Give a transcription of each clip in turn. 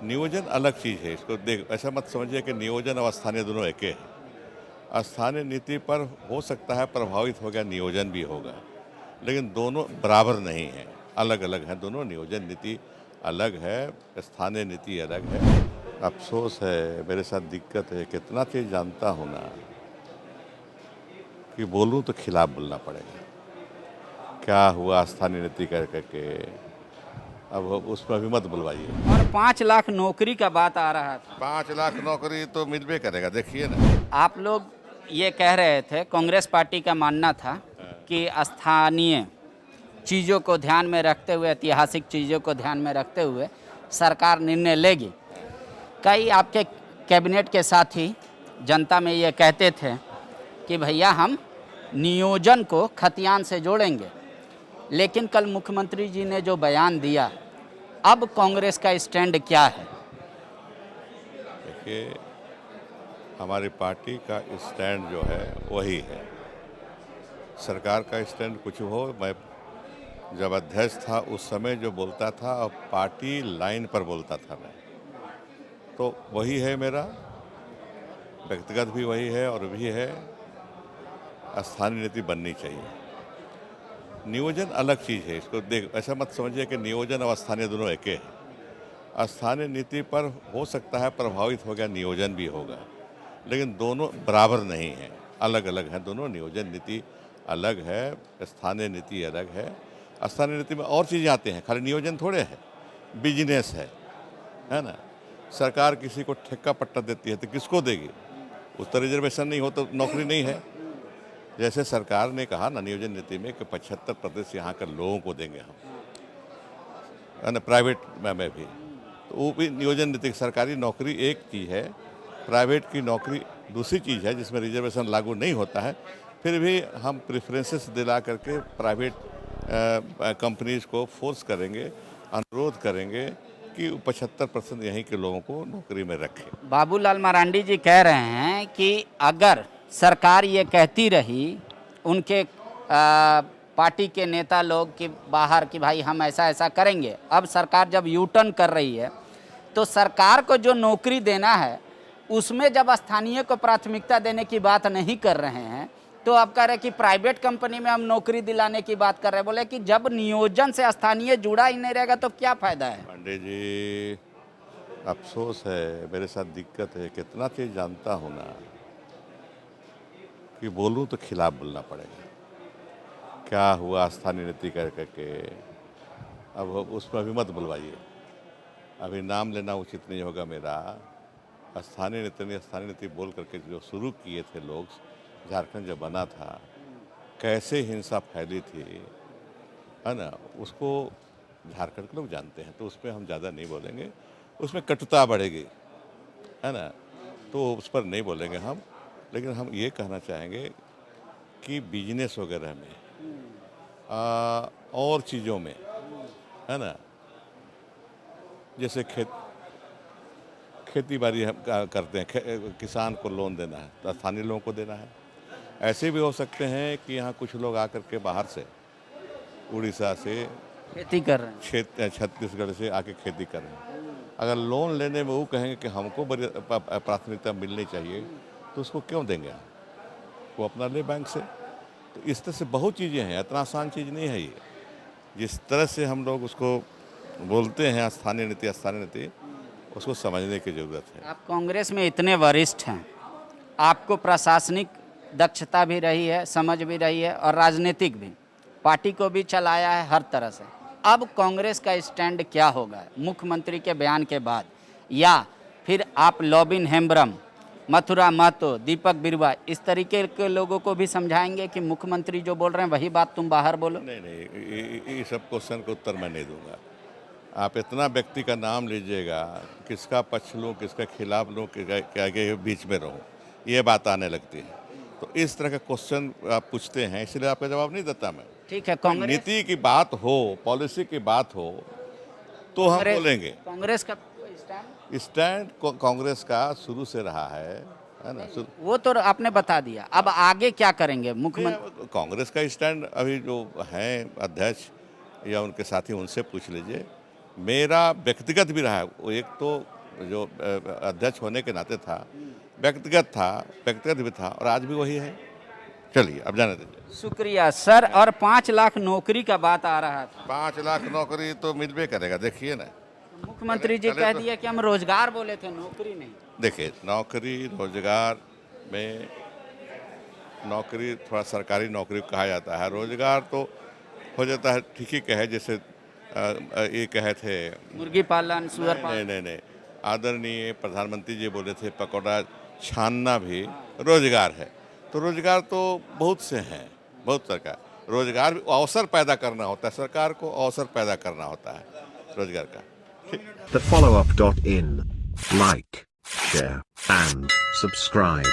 नियोजन अलग चीज़ है। इसको देख ऐसा मत समझिए कि नियोजन और स्थानीय दोनों एक है। स्थानीय नीति पर हो सकता है प्रभावित होगा, नियोजन भी होगा, लेकिन दोनों बराबर नहीं हैं, अलग अलग हैं दोनों। नियोजन नीति अलग है, स्थानीय नीति अलग है। अफसोस है, मेरे साथ दिक्कत है, कितना चीज़ जानता हूँ ना कि बोलूँ तो खिलाफ बोलना पड़ेगा। क्या हुआ स्थानीय नीति कर करके, अब उसमें अभी मत बुलवाइए। और 5 लाख नौकरी का बात आ रहा था। 5 लाख नौकरी तो मिलबे करेगा, देखिए ना। आप लोग ये कह रहे थे, कांग्रेस पार्टी का मानना था कि स्थानीय चीज़ों को ध्यान में रखते हुए, ऐतिहासिक चीज़ों को ध्यान में रखते हुए सरकार निर्णय लेगी। कई आपके कैबिनेट के साथी जनता में ये कहते थे कि भैया हम नियोजन को खतियान से जोड़ेंगे, लेकिन कल मुख्यमंत्री जी ने जो बयान दिया, अब कांग्रेस का स्टैंड क्या है? देखिए, हमारी पार्टी का स्टैंड जो है वही है। सरकार का स्टैंड कुछ हो, मैं जब अध्यक्ष था उस समय जो बोलता था, अब पार्टी लाइन पर बोलता था मैं, तो वही है मेरा। व्यक्तिगत भी वही है और भी है, स्थानीय नीति बननी चाहिए। नियोजन अलग चीज़ है। इसको देख ऐसा मत समझिए कि नियोजन और स्थानीय दोनों एक है। स्थानीय नीति पर हो सकता है प्रभावित होगा, नियोजन भी होगा, लेकिन दोनों बराबर नहीं हैं, अलग अलग हैं दोनों। नियोजन नीति अलग है, स्थानीय नीति अलग है। स्थानीय नीति में और चीज़ें आती हैं, खाली नियोजन थोड़े है। बिजनेस है ना। सरकार किसी को ठेका पट्टा देती है तो किसको देगी? उस तर रिजर्वेशन नहीं हो तो नौकरी नहीं है। जैसे सरकार ने कहा ना नियोजन नीति में कि 75% यहाँ के लोगों को देंगे हम, है ना, प्राइवेट में भी। तो वो भी नियोजन नीति। सरकारी नौकरी एक चीज़ है, प्राइवेट की नौकरी दूसरी चीज़ है, जिसमें रिजर्वेशन लागू नहीं होता है। फिर भी हम प्रेफरेंसेस दिला करके प्राइवेट कंपनीज को फोर्स करेंगे, अनुरोध करेंगे कि 75% यहीं के लोगों को नौकरी में रखें। बाबूलाल मरांडी जी कह रहे हैं कि अगर सरकार ये कहती रही, उनके पार्टी के नेता लोग कि बाहर कि भाई हम ऐसा ऐसा करेंगे, अब सरकार जब यू टर्न कर रही है तो सरकार को जो नौकरी देना है उसमें जब स्थानीय को प्राथमिकता देने की बात नहीं कर रहे हैं, तो अब कह रहे कि प्राइवेट कंपनी में हम नौकरी दिलाने की बात कर रहे हैं। बोले कि जब नियोजन से स्थानीय जुड़ा ही नहीं रहेगा तो क्या फायदा है? पांडे जी, अफसोस है, मेरे साथ दिक्कत है, कितना चीज़ जानता हूँ ना कि बोलूँ तो खिलाफ बोलना पड़ेगा। क्या हुआ स्थानीय नीति कर करके, अब उसमें अभी मत बुलवाइए। अभी नाम लेना उचित नहीं होगा मेरा। स्थानीय नीति बोल करके जो शुरू किए थे लोग, झारखंड जब बना था, कैसे हिंसा फैली थी, है ना, उसको झारखंड के लोग जानते हैं, तो उसमें हम ज़्यादा नहीं बोलेंगे। उसमें कटुता बढ़ेगी, है ना, तो उस पर नहीं बोलेंगे हम। लेकिन हम ये कहना चाहेंगे कि बिजनेस वगैरह में और चीज़ों में, है ना, जैसे खेती बाड़ी हम करते हैं, किसान को लोन देना है तो स्थानीय लोगों को देना है। ऐसे भी हो सकते हैं कि यहाँ कुछ लोग आकर के बाहर से, उड़ीसा से खेती कर रहे हैं, छत्तीसगढ़ से आके खेती कर रहे हैं। अगर लोन लेने में वो कहेंगे कि हमको बड़ी प्राथमिकता मिलनी चाहिए, तो उसको क्यों देंगे? वो अपना ले बैंक से। तो इस तरह से बहुत चीज़ें हैं, इतना आसान चीज़ नहीं है ये। जिस तरह से हम लोग उसको बोलते हैं स्थानीय नीति, उसको समझने की ज़रूरत है। आप कांग्रेस में इतने वरिष्ठ हैं, आपको प्रशासनिक दक्षता भी रही है, समझ भी रही है और राजनीतिक भी, पार्टी को भी चलाया है हर तरह से। अब कांग्रेस का स्टैंड क्या होगा मुख्यमंत्री के बयान के बाद? या फिर आप लॉबिन हेम्ब्रम, मथुरा महतो, दीपक बिरुवा, इस तरीके के लोगों को भी समझाएंगे कि मुख्यमंत्री जो बोल रहे हैं वही बात तुम बाहर बोलो? नहीं, ये सब क्वेश्चन का उत्तर मैं नहीं दूंगा। आप इतना व्यक्ति का नाम लीजिएगा, किसका पक्ष लूँ, किसका खिलाफ लूँ, क्या के बीच में रहूँ, ये बात आने लगती है। तो इस तरह का क्वेश्चन आप पूछते हैं, इसलिए आपका जवाब नहीं देता मैं। ठीक है, कांग्रेस नीति की बात हो, पॉलिसी की बात हो तो हम बोलेंगे। कांग्रेस का स्टैंड कांग्रेस का शुरू से रहा है ना। वो तो आपने बता दिया, अब आगे क्या करेंगे मुख्यमंत्री? कांग्रेस का स्टैंड अभी जो हैं अध्यक्ष या उनके साथी, उनसे पूछ लीजिए। मेरा व्यक्तिगत भी रहा है। वो एक तो जो अध्यक्ष होने के नाते था, व्यक्तिगत भी था और आज भी वही है। चलिए अब जाने दीजिए। शुक्रिया सर। और 5 लाख नौकरी का बात आ रहा था, 5 लाख नौकरी तो मिलबे करेगा, देखिए ना। मुख्यमंत्री जी कह दिया कि हम रोजगार बोले थे, नौकरी नहीं। देखिए, नौकरी रोजगार में नौकरी थोड़ा सरकारी नौकरी कहा जाता है, रोजगार तो हो जाता है, ठीक ही कहे। जैसे ये कहे थे मुर्गी पालन, सुअर पालन। नहीं, आदरणीय प्रधानमंत्री जी बोले थे पकौड़ा छानना भी रोजगार है। तो रोजगार तो बहुत से हैं, बहुत सरकार रोजगार अवसर पैदा करना होता है, सरकार को अवसर पैदा करना होता है रोजगार का। TheFollowUp.in. Like, share, and subscribe.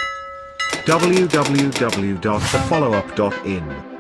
www.thefollowup.in